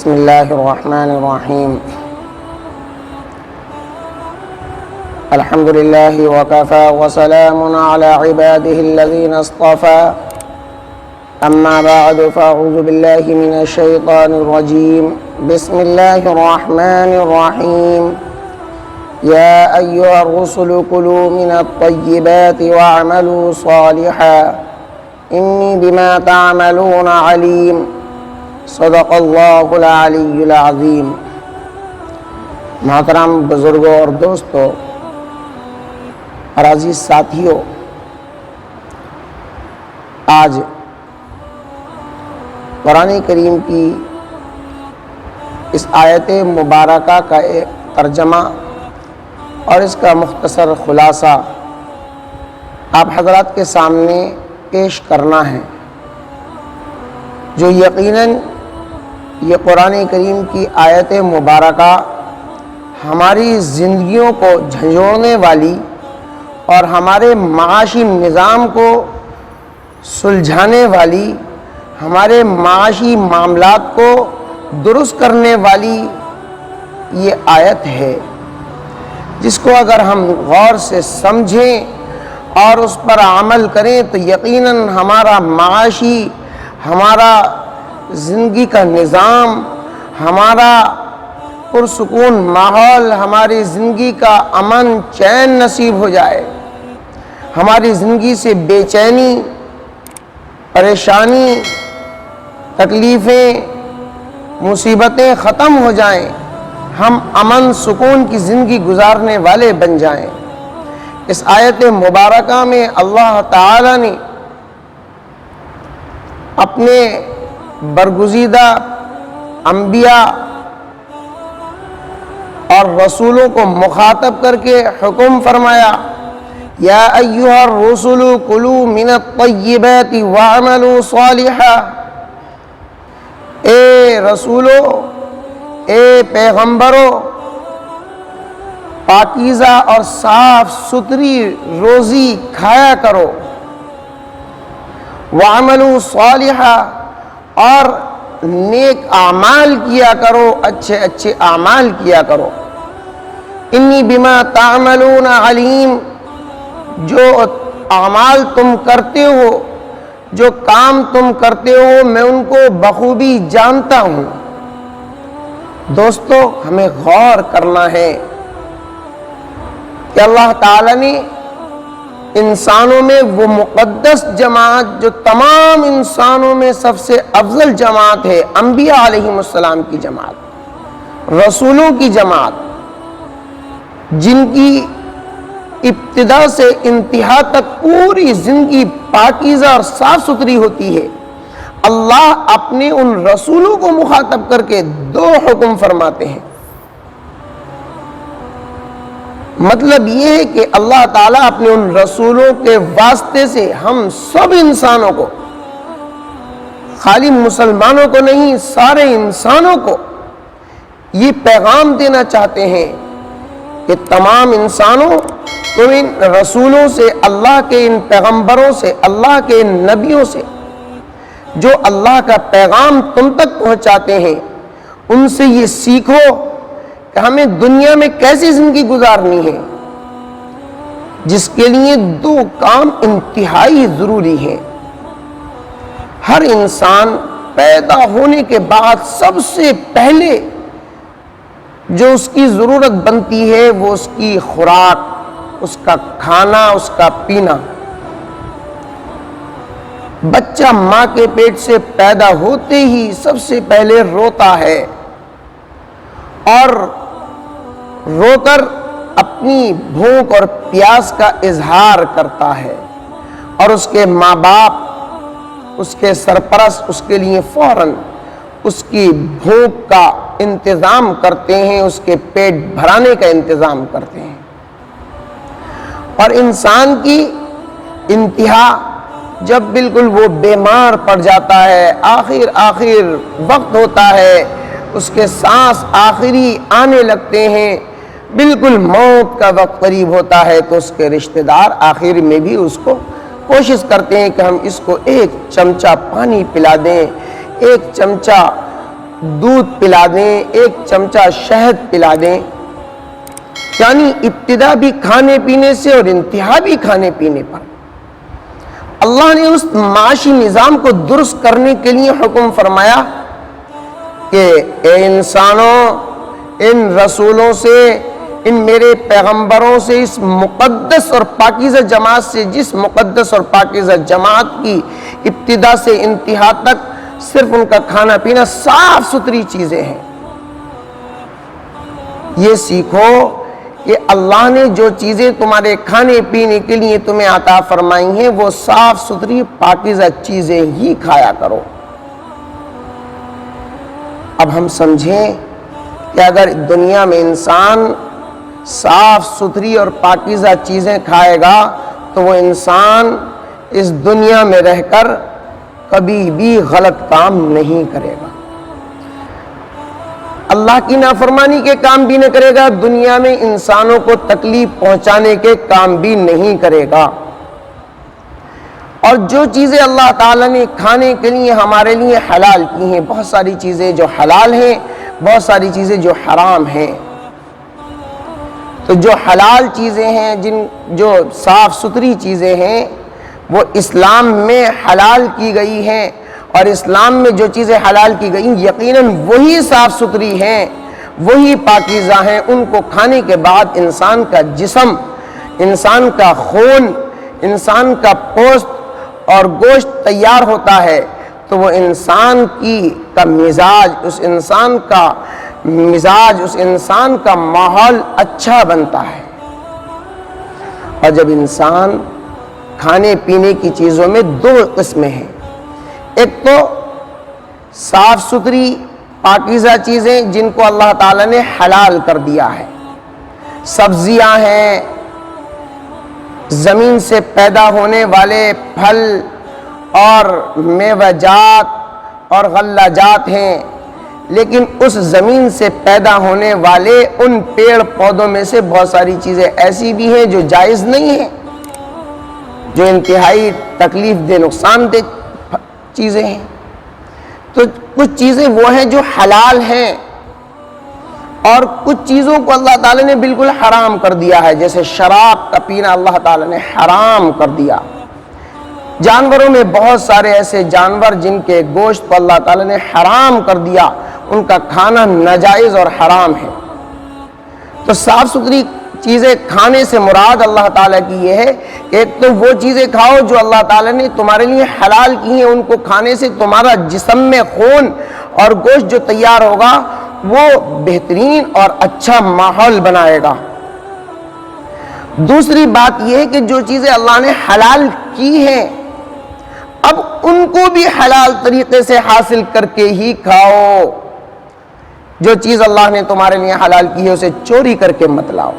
بسم الله الرحمن الرحيم الحمد لله وكفى وسلام على عباده الذين اصطفى أما بعد فأعوذ بالله من الشيطان الرجيم بسم الله الرحمن الرحيم يا أيها الرسل كلوا من الطيبات واعملوا صالحا إني بما تعملون عليم صدق اللہ العلی العظیم۔ محترم بزرگوں اور دوستوں اور عزیز ساتھیوں، آج قرآن کریم کی اس آیت مبارکہ کا ایک ترجمہ اور اس کا مختصر خلاصہ آپ حضرات کے سامنے پیش کرنا ہے، جو یقیناً یہ قرآن کریم کی آیت مبارکہ ہماری زندگیوں کو جھنجھوڑنے والی اور ہمارے معاشی نظام کو سلجھانے والی، ہمارے معاشی معاملات کو درست کرنے والی یہ آیت ہے، جس کو اگر ہم غور سے سمجھیں اور اس پر عمل کریں تو یقیناً ہمارا معاشی، ہمارا زندگی کا نظام، ہمارا پرسکون ماحول، ہماری زندگی کا امن چین نصیب ہو جائے، ہماری زندگی سے بے چینی، پریشانی، تکلیفیں، مصیبتیں ختم ہو جائیں، ہم امن سکون کی زندگی گزارنے والے بن جائیں۔ اس آیت مبارکہ میں اللہ تعالی نے اپنے برگزیدہ انبیاء اور رسولوں کو مخاطب کر کے حکم فرمایا، یا ایھا الرسل کلوا من الطیبات واعملوا صالحا۔ اے رسولو، اے پیغمبرو، پاکیزہ اور صاف ستھری روزی کھایا کرو، وَعَمَلُوا صَالِحًا، اور نیک اعمال کیا کرو، اچھے اچھے اعمال کیا کرو۔ اِنِّی بِمَا تَعْمَلُونَ عَلِيمٌ، جو اعمال تم کرتے ہو، جو کام تم کرتے ہو، میں ان کو بخوبی جانتا ہوں۔ دوستو، ہمیں غور کرنا ہے کہ اللہ تعالیٰ نے انسانوں میں وہ مقدس جماعت جو تمام انسانوں میں سب سے افضل جماعت ہے، انبیاء علیہ السلام کی جماعت، رسولوں کی جماعت، جن کی ابتدا سے انتہا تک پوری زندگی پاکیزہ اور صاف ستھری ہوتی ہے، اللہ اپنے ان رسولوں کو مخاطب کر کے دو حکم فرماتے ہیں۔ مطلب یہ ہے کہ اللہ تعالیٰ اپنے ان رسولوں کے واسطے سے ہم سب انسانوں کو، خالی مسلمانوں کو نہیں، سارے انسانوں کو یہ پیغام دینا چاہتے ہیں کہ تمام انسانوں، تم ان رسولوں سے، اللہ کے ان پیغمبروں سے، اللہ کے ان نبیوں سے جو اللہ کا پیغام تم تک پہنچاتے ہیں، ان سے یہ سیکھو کہ ہمیں دنیا میں کیسی زندگی گزارنی ہے، جس کے لیے دو کام انتہائی ضروری ہیں۔ ہر انسان پیدا ہونے کے بعد سب سے پہلے جو اس کی ضرورت بنتی ہے وہ اس کی خوراک، اس کا کھانا، اس کا پینا۔ بچہ ماں کے پیٹ سے پیدا ہوتے ہی سب سے پہلے روتا ہے اور رو کر اپنی بھوک اور پیاس کا اظہار کرتا ہے، اور اس کے ماں باپ، اس کے سرپرست اس کے لیے فوراً اس کی بھوک کا انتظام کرتے ہیں، اس کے پیٹ بھرانے کا انتظام کرتے ہیں۔ اور انسان کی انتہا جب بالکل وہ بیمار پڑ جاتا ہے، آخر وقت ہوتا ہے، اس کے سانس آخری آنے لگتے ہیں، بالکل موت کا وقت قریب ہوتا ہے، تو اس کے رشتہ دار آخر میں بھی اس کو کوشش کرتے ہیں کہ ہم اس کو ایک چمچہ پانی پلا دیں، ایک چمچہ دودھ پلا دیں، 1 چمچہ شہد پلا دیں، یعنی ابتدا بھی کھانے پینے سے اور انتہا بھی کھانے پینے پر اللہ نے اس معاشی نظام کو درست کرنے کے لیے حکم فرمایا کہ اے انسانوں، ان رسولوں سے، ان میرے پیغمبروں سے، اس مقدس اور پاکیزہ جماعت سے، جس مقدس اور پاکیزہ جماعت کی ابتدا سے انتہا تک صرف ان کا کھانا پینا صاف ستھری چیزیں ہیں، یہ سیکھو کہ اللہ نے جو چیزیں تمہارے کھانے پینے کے لیے تمہیں عطا فرمائی ہیں وہ صاف ستھری پاکیزہ چیزیں ہی کھایا کرو۔ اب ہم سمجھیں کہ اگر دنیا میں انسان صاف ستھری اور پاکیزہ چیزیں کھائے گا تو وہ انسان اس دنیا میں رہ کر کبھی بھی غلط کام نہیں کرے گا، اللہ کی نافرمانی کے کام بھی نہ کرے گا، دنیا میں انسانوں کو تکلیف پہنچانے کے کام بھی نہیں کرے گا۔ اور جو چیزیں اللہ تعالیٰ نے کھانے کے لیے ہمارے لیے حلال کی ہیں، بہت ساری چیزیں جو حلال ہیں، بہت ساری چیزیں جو حرام ہیں، تو جو حلال چیزیں ہیں، جو صاف ستھری چیزیں ہیں، وہ اسلام میں حلال کی گئی ہیں، اور اسلام میں جو چیزیں حلال کی گئی یقیناً وہی صاف ستھری ہیں، وہی پاکیزہ ہیں۔ ان کو کھانے کے بعد انسان کا جسم، انسان کا خون، انسان کا پوست اور گوشت تیار ہوتا ہے تو وہ انسان کا مزاج، اس انسان کا ماحول اچھا بنتا ہے۔ اور جب انسان کھانے پینے کی چیزوں میں 2 قسمیں ہیں، ایک تو صاف ستھری پاکیزہ چیزیں جن کو اللہ تعالیٰ نے حلال کر دیا ہے، سبزیاں ہیں، زمین سے پیدا ہونے والے پھل اور میوہ جات اور غلہ جات ہیں، لیکن اس زمین سے پیدا ہونے والے ان پیڑ پودوں میں سے بہت ساری چیزیں ایسی بھی ہیں جو جائز نہیں ہیں، جو انتہائی تکلیف دہ، نقصان دہ چیزیں ہیں۔ تو کچھ چیزیں وہ ہیں جو حلال ہیں، اور کچھ چیزوں کو اللہ تعالیٰ نے بالکل حرام کر دیا ہے، جیسے شراب کا پینا اللہ تعالیٰ نے حرام کر دیا۔ جانوروں میں بہت سارے ایسے جانور جن کے گوشت کو اللہ تعالیٰ نے حرام کر دیا، ان کا کھانا ناجائز اور حرام ہے۔ تو صاف ستھری چیزیں کھانے سے مراد اللہ تعالیٰ کی یہ ہے کہ ایک تو وہ چیزیں کھاؤ جو اللہ تعالیٰ نے تمہارے لیے حلال کی ہیں، ان کو کھانے سے تمہارا جسم میں خون اور گوشت جو تیار ہوگا وہ بہترین اور اچھا ماحول بنائے گا۔ دوسری بات یہ ہے کہ جو چیزیں اللہ نے حلال کی ہیں اب ان کو بھی حلال طریقے سے حاصل کر کے ہی کھاؤ۔ جو چیز اللہ نے تمہارے لیے حلال کی ہے اسے چوری کر کے مت لاؤ۔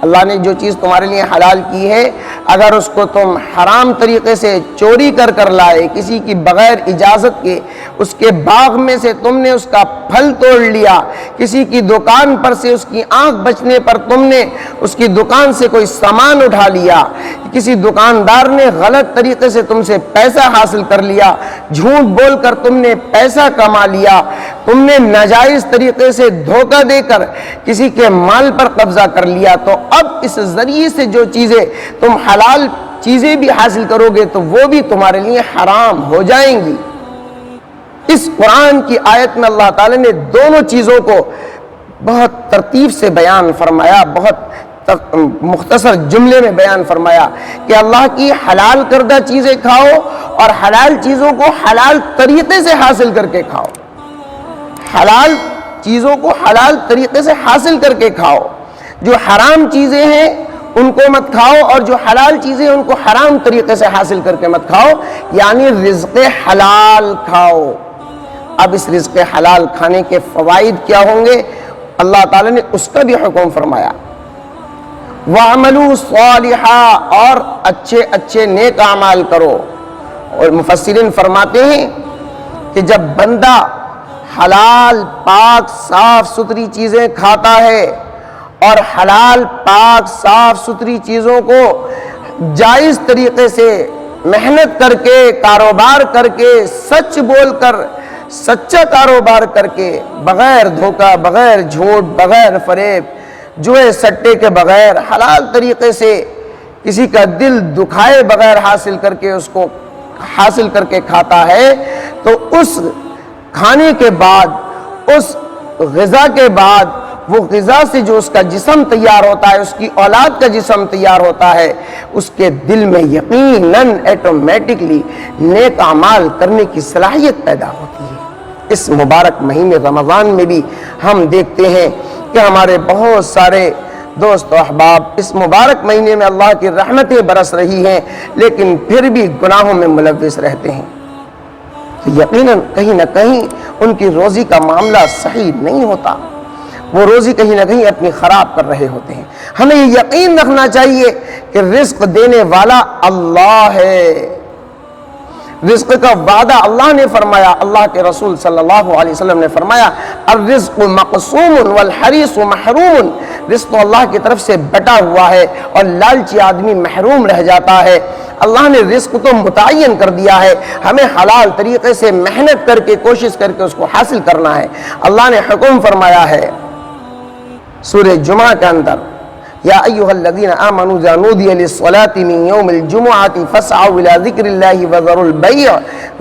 اللہ نے جو چیز تمہارے لیے حلال کی ہے اگر اس کو تم حرام طریقے سے چوری کر کر لائے، کسی کی بغیر اجازت کے اس کے باغ میں سے تم نے اس کا پھل توڑ لیا، کسی کی دکان پر سے اس کی آنکھ بچنے پر تم نے اس کی دکان سے کوئی سامان اٹھا لیا، کسی دکاندار نے غلط طریقے سے تم سے پیسہ حاصل کر لیا، جھوٹ بول کر تم نے پیسہ کما لیا، تم نے ناجائز طریقے سے دھوکہ دے کر کسی کے مال پر قبضہ کر لیا، تو اب اس ذریعے سے جو چیزیں تم حلال چیزیں بھی حاصل کرو گے تو وہ بھی تمہارے لیے حرام ہو جائیں گی۔ اس قرآن کی آیت میں اللہ تعالیٰ نے دونوں چیزوں کو بہت ترتیب سے بیان فرمایا، بہت مختصر جملے میں بیان فرمایا کہ اللہ کی حلال کردہ چیزیں کھاؤ اور حلال چیزوں کو حلال طریقے سے حاصل کر کے کھاؤ، حلال چیزوں کو حلال طریقے سے حاصل کر کے کھاؤ، جو حرام چیزیں ہیں ان کو مت کھاؤ اور جو حلال چیزیں ان کو حرام طریقے سے حاصل کر کے مت کھاؤ، یعنی رزق حلال کھاؤ۔ اب اس رزق حلال کھانے کے فوائد کیا ہوں گے اللہ تعالیٰ نے اس کا بھی حکم فرمایا، وَعَمَلُوا صَالِحًا، اور اچھے اچھے نیک اعمال کرو۔ اور مفسرین فرماتے ہیں کہ جب بندہ حلال پاک صاف ستھری چیزیں کھاتا ہے اور حلال پاک صاف ستھری چیزوں کو جائز طریقے سے محنت کر کے، کاروبار کر کے، سچ بول کر سچا کاروبار کر کے بغیر دھوکہ، بغیر جھوٹ، بغیر فریب، جوئے سٹے کے بغیر حلال طریقے سے کسی کا دل دکھائے بغیر حاصل کر کے اس کو حاصل کر کے کھاتا ہے، تو اس کھانے کے بعد، اس غذا کے بعد، وہ غذا سے جو اس کا جسم تیار ہوتا ہے، اس کی اولاد کا جسم تیار ہوتا ہے، اس کے دل میں یقیناً ایٹومیٹکلی نیک اعمال کرنے کی صلاحیت پیدا ہوتی ہے۔ اس مبارک مہینے رمضان میں بھی ہم دیکھتے ہیں کہ ہمارے بہت سارے دوست و احباب اس مبارک مہینے میں اللہ کی رحمتیں برس رہی ہیں، لیکن پھر بھی گناہوں میں ملوث رہتے ہیں، تو یقیناً کہیں نہ کہیں ان کی روزی کا معاملہ صحیح نہیں ہوتا، وہ روزی کہیں نہ کہیں اپنی خراب کر رہے ہوتے ہیں۔ ہمیں یہ یقین رکھنا چاہیے کہ رزق دینے والا اللہ ہے، رزق کا وعدہ اللہ نے فرمایا، اللہ کے رسول صلی اللہ علیہ وسلم نے فرمایا الرزق مقسوم والحریص محروم، رزق تو اللہ کی طرف سے بٹا ہوا ہے اور لالچی آدمی محروم رہ جاتا ہے۔ اللہ نے رزق تو متعین کر دیا ہے، ہمیں حلال طریقے سے محنت کر کے کوشش کر کے اس کو حاصل کرنا ہے۔ اللہ نے حکم فرمایا ہے سورہ جمعہ کے اندر، یا ایھا الذین آمنوا اذا نودی للصلاۃ من یوم الجمعۃ فاسعوا الی ذکر اللہ وذروا البیع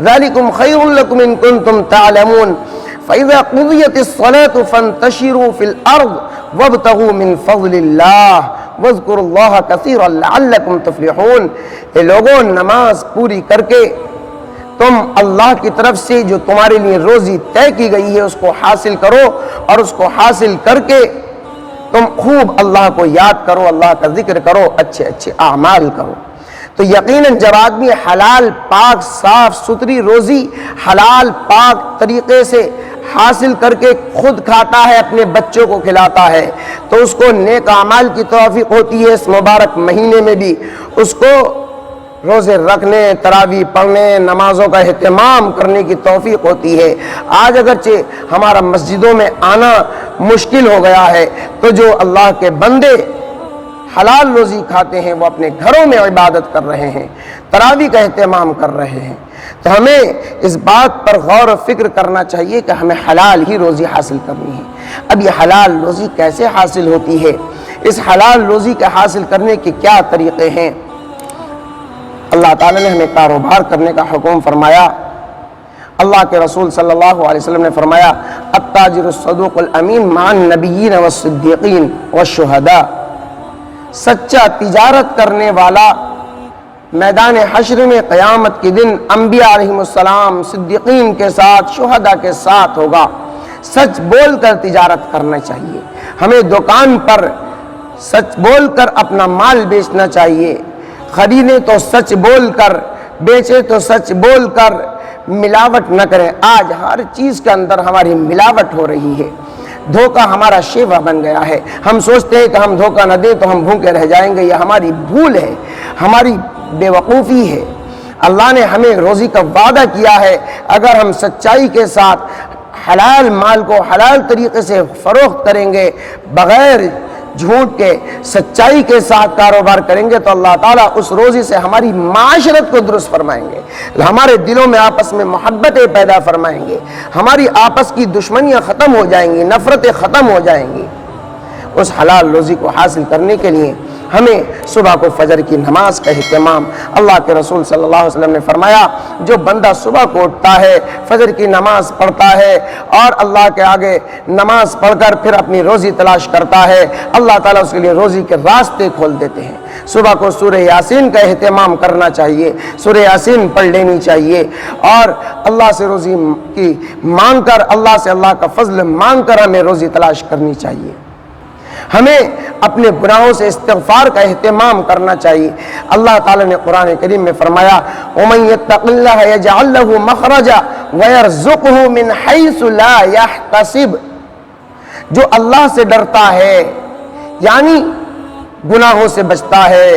ذلکم خیر لکم ان کنتم تعلمون فاذا قضیت الصلاۃ فانتشروا فی الارض وابتغوا من فضل اللہ واذکروا اللہ کثیرا لعلکم تفلحون۔ اے لوگوں، نماز پوری کر کے تم اللہ کی طرف سے جو تمہارے لیے روزی طے کی گئی ہے اس کو حاصل کرو، اور اس کو حاصل کر کے تم خوب اللہ کو یاد کرو، اللہ کا ذکر کرو، اچھے اچھے اعمال کرو۔ تو یقیناً جب آدمی حلال پاک صاف ستھری روزی حلال پاک طریقے سے حاصل کر کے خود کھاتا ہے، اپنے بچوں کو کھلاتا ہے، تو اس کو نیک اعمال کی توفیق ہوتی ہے۔ اس مبارک مہینے میں بھی اس کو روزے رکھنے، تراویح پڑھنے، نمازوں کا اہتمام کرنے کی توفیق ہوتی ہے۔ آج اگرچہ ہمارا مسجدوں میں آنا مشکل ہو گیا ہے، تو جو اللہ کے بندے حلال روزی کھاتے ہیں وہ اپنے گھروں میں عبادت کر رہے ہیں، تراویح کا اہتمام کر رہے ہیں۔ تو ہمیں اس بات پر غور و فکر کرنا چاہیے کہ ہمیں حلال ہی روزی حاصل کرنی ہے۔ اب یہ حلال روزی کیسے حاصل ہوتی ہے؟ اس حلال روزی کے حاصل کرنے کے کیا طریقے ہیں؟ اللہ تعالیٰ نے ہمیں کاروبار کرنے کا حکم فرمایا۔ اللہ کے رسول صلی اللہ علیہ وسلم نے فرمایا التاجر الصدوق الامین مع النبیین والصدیقین والشہداء، سچا تجارت کرنے والا میدان حشر میں قیامت کے دن انبیاء علیہم السلام، صدیقین کے ساتھ، شہداء کے ساتھ ہوگا۔ سچ بول کر تجارت کرنا چاہیے، ہمیں دکان پر سچ بول کر اپنا مال بیچنا چاہیے، خریدے تو سچ بول کر، بیچے تو سچ بول کر، ملاوٹ نہ کریں۔ آج ہر چیز کے اندر ہماری ملاوٹ ہو رہی ہے، دھوکہ ہمارا شیوا بن گیا ہے۔ ہم سوچتے ہیں کہ ہم دھوکہ نہ دیں تو ہم بھوکے رہ جائیں گے، یہ ہماری بھول ہے، ہماری بے وقوفی ہے۔ اللہ نے ہمیں روزی کا وعدہ کیا ہے، اگر ہم سچائی کے ساتھ حلال مال کو حلال طریقے سے فروخت کریں گے، بغیر جھوٹ کے، سچائی کے ساتھ کاروبار کریں گے، تو اللہ تعالیٰ اس روزی سے ہماری معاشرت کو درست فرمائیں گے، ہمارے دلوں میں آپس میں محبتیں پیدا فرمائیں گے، ہماری آپس کی دشمنیاں ختم ہو جائیں گی، نفرتیں ختم ہو جائیں گی۔ اس حلال روزی کو حاصل کرنے کے لیے ہمیں صبح کو فجر کی نماز کا اہتمام، اللہ کے رسول صلی اللہ علیہ وسلم نے فرمایا جو بندہ صبح کو اٹھتا ہے، فجر کی نماز پڑھتا ہے اور اللہ کے آگے نماز پڑھ کر پھر اپنی روزی تلاش کرتا ہے، اللہ تعالیٰ اس کے لیے روزی کے راستے کھول دیتے ہیں۔ صبح کو سورہ یاسین کا اہتمام کرنا چاہیے، سورہ یاسین پڑھ لینی چاہیے، اور اللہ سے روزی کی مانگ کر، اللہ سے اللہ کا فضل مانگ کر ہمیں روزی تلاش کرنی چاہیے۔ ہمیں اپنے گناہوں سے استغفار کا اہتمام کرنا چاہیے۔ اللہ تعالیٰ نے قرآن کریم میں فرمایا وَمَن يَتَّقِ اللَّهَ يَجْعَل لَّهُ مَخْرَجًا وَيَرْزُقْهُ مِنْ حَيْثُ لَا يَحْتَسِبُ، جو اللہ سے ڈرتا ہے، یعنی گناہوں سے بچتا ہے،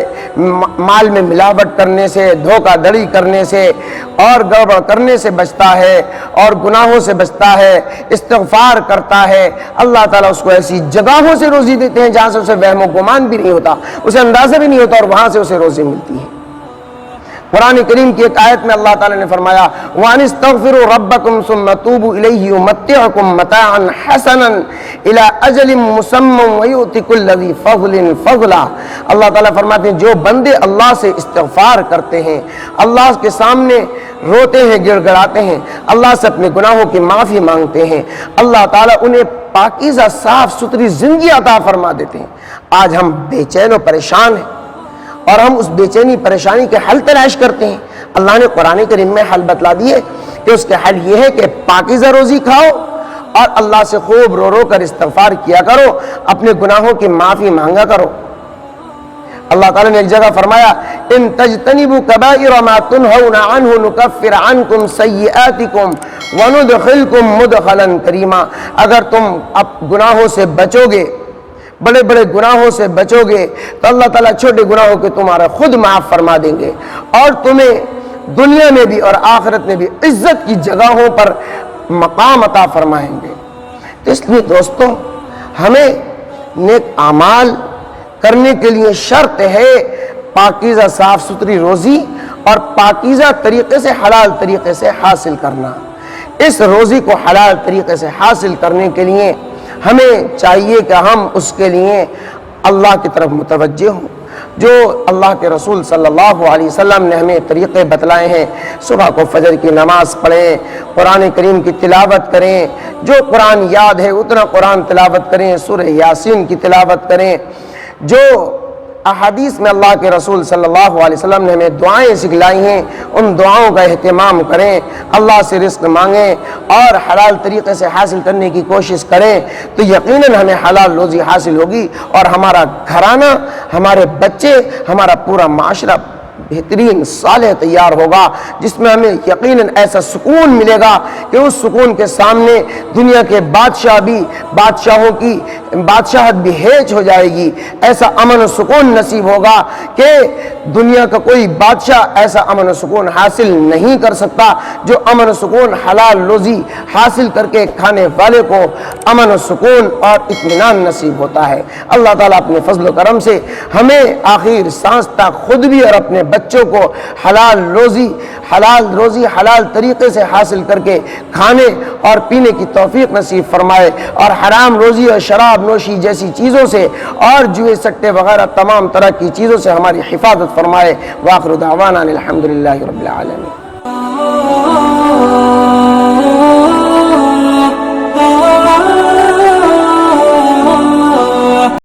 مال میں ملاوٹ کرنے سے، دھوکہ دڑی کرنے سے اور گڑبڑ کرنے سے بچتا ہے، اور گناہوں سے بچتا ہے، استغفار کرتا ہے، اللہ تعالیٰ اس کو ایسی جگہوں سے روزی دیتے ہیں جہاں سے اسے وہم و گمان بھی نہیں ہوتا، اسے اندازہ بھی نہیں ہوتا، اور وہاں سے اسے روزی ملتی ہے۔ قرآن کریم کی ایک آیت میں اللہ تعالیٰ نے فرمایا وَأَنِ اسْتَغْفِرُوا رَبَّكُمْ ثُمَّ تُوبُوا إِلَيْهِ يُمَتِّعْكُمْ مَتَاعًا حَسَنًا إِلَىٰ أَجَلٍ مُّسَمًّى وَيُؤْتِ كُلَّ ذِي فَضْلٍ فَضْلًا۔ اللہ تعالیٰ فرماتے ہیں جو بندے اللہ سے استغفار کرتے ہیں، اللہ کے سامنے روتے ہیں، گڑ گڑاتے ہیں، اللہ سے اپنے گناہوں کی معافی مانگتے ہیں، اللہ تعالیٰ انہیں پاکیزہ صاف ستھری زندگی عطا فرما دیتے ہیں۔ آج ہم بے چین و پریشان ہیں اور ہم اس بے چینی پریشانی کے حل تلاش کرتے ہیں۔ اللہ نے قرآن کریم میں حل بتلا دیے کہ اس کے حل یہ ہے کہ پاکیزہ روزی کھاؤ اور اللہ سے خوب رو رو کر استغفار کیا کرو، اپنے گناہوں کی معافی مانگا کرو۔ اللہ تعالیٰ نے ایک جگہ فرمایا ان تجتنبوا کبائر ما تنہون عنہ نکفر عنکم سیئاتکم وندخلکم مدخلا کریما۔ اگر تم اب گناہوں سے بچو گے، بڑے بڑے گناہوں سے بچو گے، تو اللہ تعالیٰ چھوٹے گناہوں کے تمہارا خود معاف فرما دیں گے اور تمہیں دنیا میں بھی اور آخرت میں بھی عزت کی جگہوں پر مقام عطا فرمائیں گے۔ تو اس لیے دوستوں ہمیں نیک اعمال کرنے کے لیے شرط ہے پاکیزہ صاف ستھری روزی اور پاکیزہ طریقے سے حلال طریقے سے حاصل کرنا۔ اس روزی کو حلال طریقے سے حاصل کرنے کے لیے ہمیں چاہیے کہ ہم اس کے لیے اللہ کی طرف متوجہ ہوں، جو اللہ کے رسول صلی اللہ علیہ وسلم نے ہمیں طریقے بتلائے ہیں۔ صبح کو فجر کی نماز پڑھیں، قرآن کریم کی تلاوت کریں، جو قرآن یاد ہے اتنا قرآن تلاوت کریں، سورہ یاسین کی تلاوت کریں، جو احادیث میں اللہ کے رسول صلی اللہ علیہ وسلم نے ہمیں دعائیں سکھلائی ہیں ان دعاؤں کا اہتمام کریں، اللہ سے رزق مانگیں اور حلال طریقے سے حاصل کرنے کی کوشش کریں، تو یقیناً ہمیں حلال روزی حاصل ہوگی اور ہمارا گھرانہ، ہمارے بچے، ہمارا پورا معاشرہ بہترین صالح تیار ہوگا، جس میں ہمیں یقیناً ایسا سکون ملے گا کہ اس سکون کے سامنے دنیا کے بادشاہوں کی بادشاہت بھی ہیچ ہو جائے گی۔ ایسا امن و سکون نصیب ہوگا کہ دنیا کا کوئی بادشاہ ایسا امن و سکون حاصل نہیں کر سکتا جو امن و سکون حلال روزی حاصل کر کے کھانے والے کو امن و سکون اور اطمینان نصیب ہوتا ہے۔ اللہ تعالیٰ اپنے فضل و کرم سے ہمیں آخر سانس تک خود بھی اور اپنے بچوں کو حلال روزی حلال طریقے سے حاصل کر کے کھانے اور پینے کی توفیق نصیب فرمائے اور حرام روزی اور شراب نوشی جیسی چیزوں سے اور جوئے سٹے وغیرہ تمام طرح کی چیزوں سے ہماری حفاظت فرمائے۔ وآخر دعوانا الحمدللہ رب العالمین۔